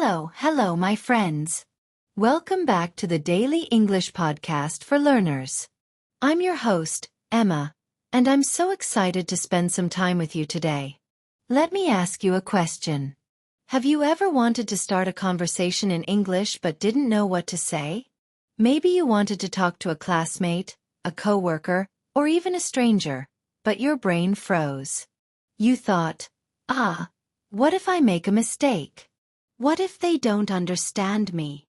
Hello, my friends. Welcome back to the Daily English Podcast for Learners. I'm your host, Emma, and I'm so excited to spend some time with you today. Let me ask you a question. Have you ever wanted to start a conversation in English but didn't know what to say? Maybe you wanted to talk to a classmate, a coworker, or even a stranger, but your brain froze. You thought, what if I make a mistake? What if they don't understand me?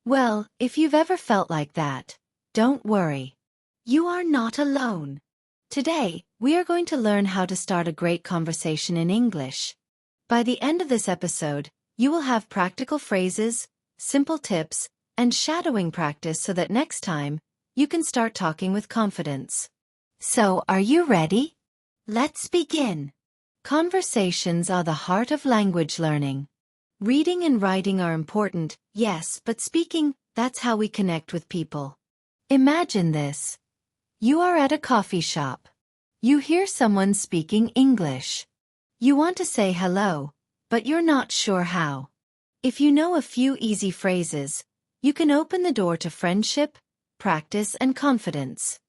Well, if you've ever felt like that, don't worry. You are not alone. Today, we are going to learn how to start a great conversation in English. By the end of this episode, you will have practical phrases, simple tips, and shadowing practice so that next time, you can start talking with confidence. So, are you ready? Let's begin. Conversations are the heart of language learning. Reading and writing are important, yes, but speaking, that's how we connect with people. Imagine this. You are at a coffee shop. You hear someone speaking English. You want to say hello, but you're not sure how. If you know a few easy phrases, you can open the door to friendship, practice, and confidence.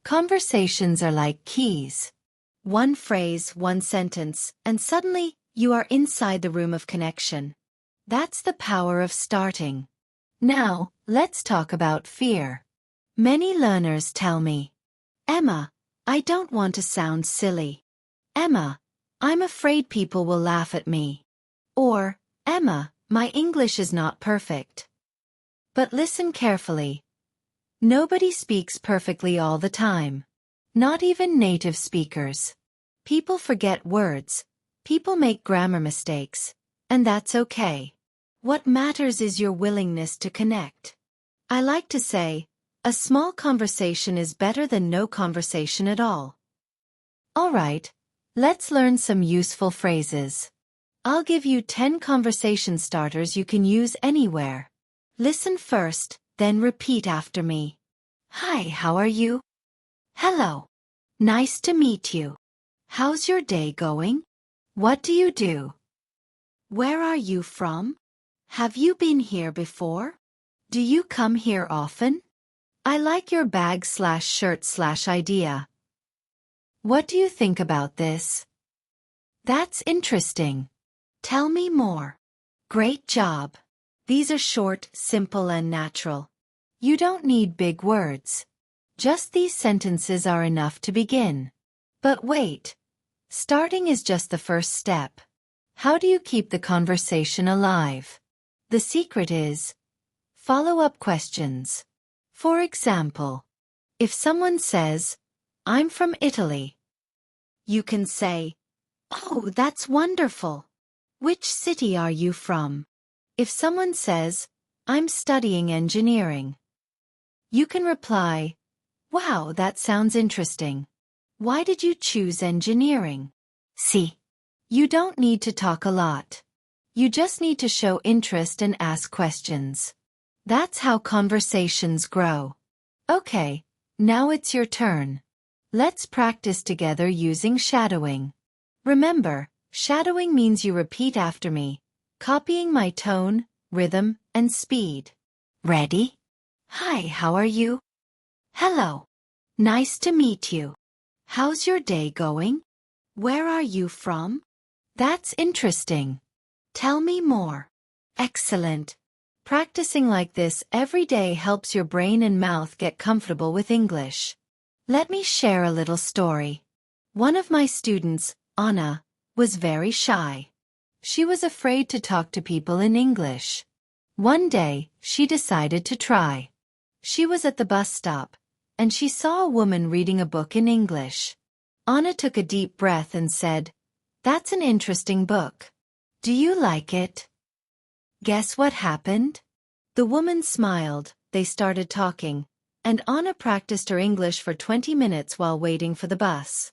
Conversations are like keys. One phrase, one sentence, and suddenly, you are inside the room of connection. That's the power of starting. Now, let's talk about fear. Many learners tell me, Emma, I don't want to sound silly. Emma, I'm afraid people will laugh at me. Or, Emma, my English is not perfect. But listen carefully. Nobody speaks perfectly all the time. Not even native speakers. People forget words. People make grammar mistakes. And that's okay. What matters is your willingness to connect. I like to say, a small conversation is better than no conversation at all. Alright, let's learn some useful phrases. I'll give you 10 conversation starters you can use anywhere. Listen first, then repeat after me. Hi, how are you? Hello. Nice to meet you. How's your day going? What do you do? Where are you from? Have you been here before? Do you come here often? I like your bag/shirt/ idea. What do you think about this? That's interesting. Tell me more. Great job. These are short, simple, and natural. You don't need big words. Just these sentences are enough to begin. But wait. Starting is just the first step. How do you keep the conversation alive? The secret is follow-up questions. For example, if someone says, I'm from Italy, you can say, Oh, that's wonderful. Which city are you from? If someone says, I'm studying engineering, you can reply, Wow, that sounds interesting. Why did you choose engineering? See, you don't need to talk a lot. You just need to show interest and ask questions. That's how conversations grow. Okay, now it's your turn. Let's practice together using shadowing. Remember, shadowing means you repeat after me, copying my tone, rhythm, and speed. Ready? Hi, how are you? Hello. Nice to meet you. How's your day going? Where are you from? That's interesting. Tell me more. Excellent. Practicing like this every day helps your brain and mouth get comfortable with English. Let me share a little story. One of my students, Anna, was very shy. She was afraid to talk to people in English. One day, she decided to try. She was at the bus stop, and she saw a woman reading a book in English. Anna took a deep breath and said, That's an interesting book. Do you like it? Guess what happened? The woman smiled, they started talking, and Anna practiced her English for 20 minutes while waiting for the bus.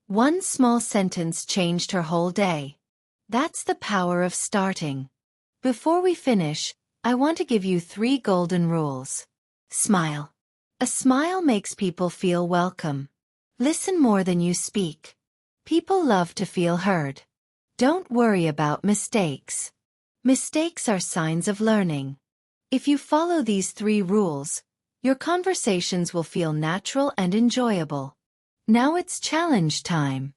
One small sentence changed her whole day. That's the power of starting. Before we finish, I want to give you 3 golden rules. Smile. A smile makes people feel welcome. Listen more than you speak. People love to feel heard. Don't worry about mistakes. Mistakes are signs of learning. If you follow these 3 rules, your conversations will feel natural and enjoyable. Now it's challenge time.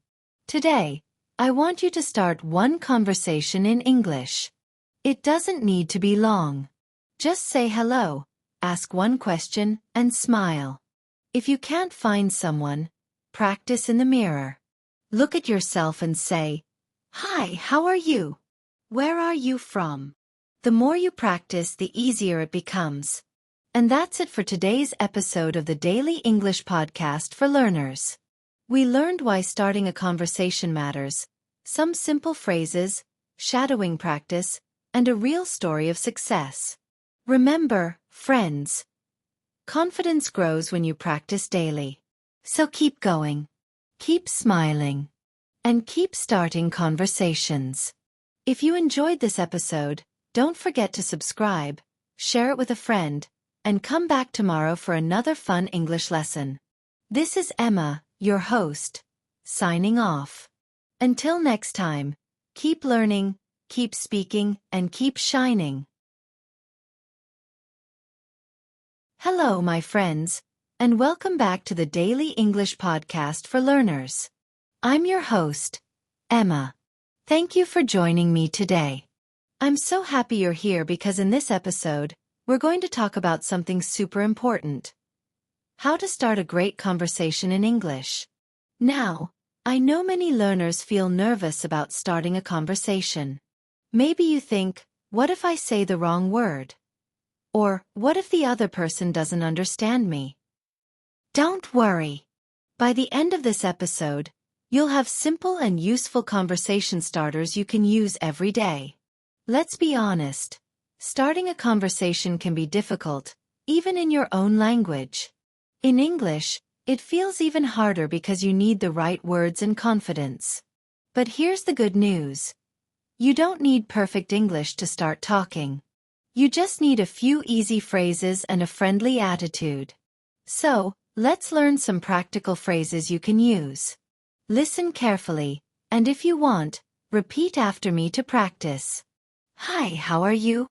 Today, I want you to start one conversation in English. It doesn't need to be long. Just say hello, ask one question, and smile. If you can't find someone, practice in the mirror. Look at yourself and say, "Hi, how are you? Where are you from?" The more you practice, the easier it becomes. And that's it for today's episode of the Daily English Podcast for Learners. We learned why starting a conversation matters, some simple phrases, shadowing practice, and a real story of success. Remember, friends, confidence grows when you practice daily. So keep going, keep smiling, and keep starting conversations. If you enjoyed this episode, don't forget to subscribe, share it with a friend, and come back tomorrow for another fun English lesson. This is Emma, your host, signing off. Until next time, keep learning, keep speaking, and keep shining. Hello, my friends, and welcome back to the Daily English Podcast for Learners. I'm your host, Emma. Thank you for joining me today. I'm so happy you're here because in this episode, we're going to talk about something super important: how to start a great conversation in English. Now, I know many learners feel nervous about starting a conversation. Maybe you think, what if I say the wrong word? Or, what if the other person doesn't understand me? Don't worry. By the end of this episode, you'll have simple and useful conversation starters you can use every day. Let's be honest. Starting a conversation can be difficult, even in your own language. In English, it feels even harder because you need the right words and confidence. But here's the good news. You don't need perfect English to start talking. You just need a few easy phrases and a friendly attitude. So, let's learn some practical phrases you can use. Listen carefully, and if you want, repeat after me to practice. Hi, how are you?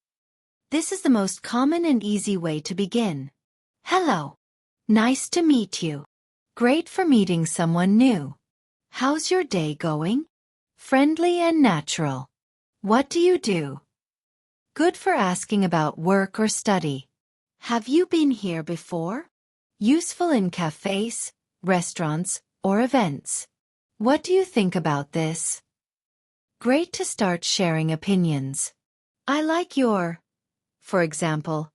This is the most common and easy way to begin. Hello. Nice to meet you. Great for meeting someone new. How's your day going? Friendly and natural. What do you do? Good for asking about work or study. Have you been here before? Useful in cafes, restaurants, or events. What do you think about this? Great to start sharing opinions. I like your... For example,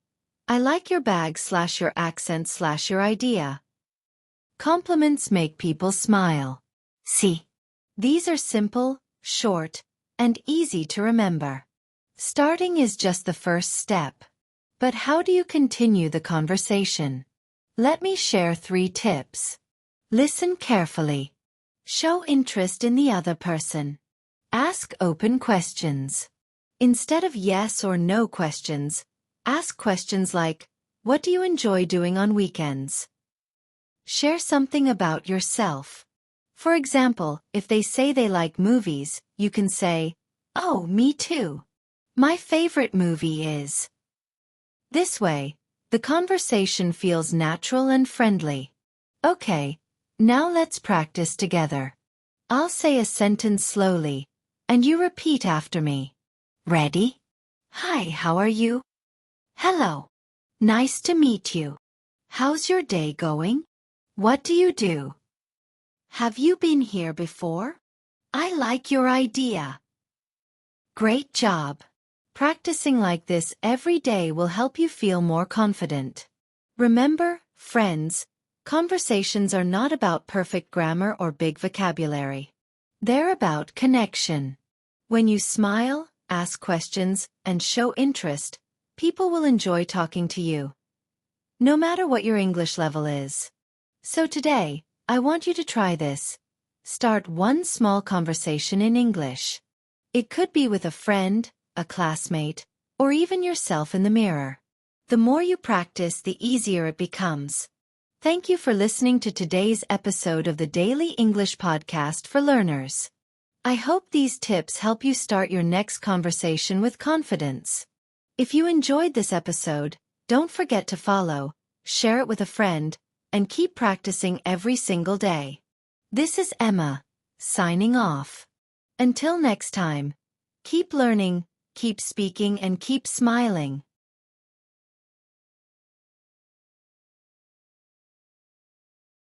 I like your bag/your accent/your idea. Compliments make people smile. See? These are simple, short, and easy to remember. Starting is just the first step. But how do you continue the conversation? Let me share 3 tips. Listen carefully. Show interest in the other person. Ask open questions. Instead of yes or no questions, ask questions like, what do you enjoy doing on weekends? Share something about yourself. For example, if they say they like movies, you can say, "Oh, me too. My favorite movie is..." This way, the conversation feels natural and friendly. Okay, now let's practice together. I'll say a sentence slowly, and you repeat after me. Ready? Hi, how are you? Hello. Nice to meet you. How's your day going? What do you do? Have you been here before? I like your idea. Great job. Practicing like this every day will help you feel more confident. Remember, friends, conversations are not about perfect grammar or big vocabulary. They're about connection. When you smile, ask questions, and show interest, people will enjoy talking to you, no matter what your English level is. So today, I want you to try this. Start one small conversation in English. It could be with a friend, a classmate, or even yourself in the mirror. The more you practice, the easier it becomes. Thank you for listening to today's episode of the Daily English Podcast for Learners. I hope these tips help you start your next conversation with confidence. If you enjoyed this episode, don't forget to follow, share it with a friend, and keep practicing every single day. This is Emma, signing off. Until next time, keep learning, keep speaking, and keep smiling.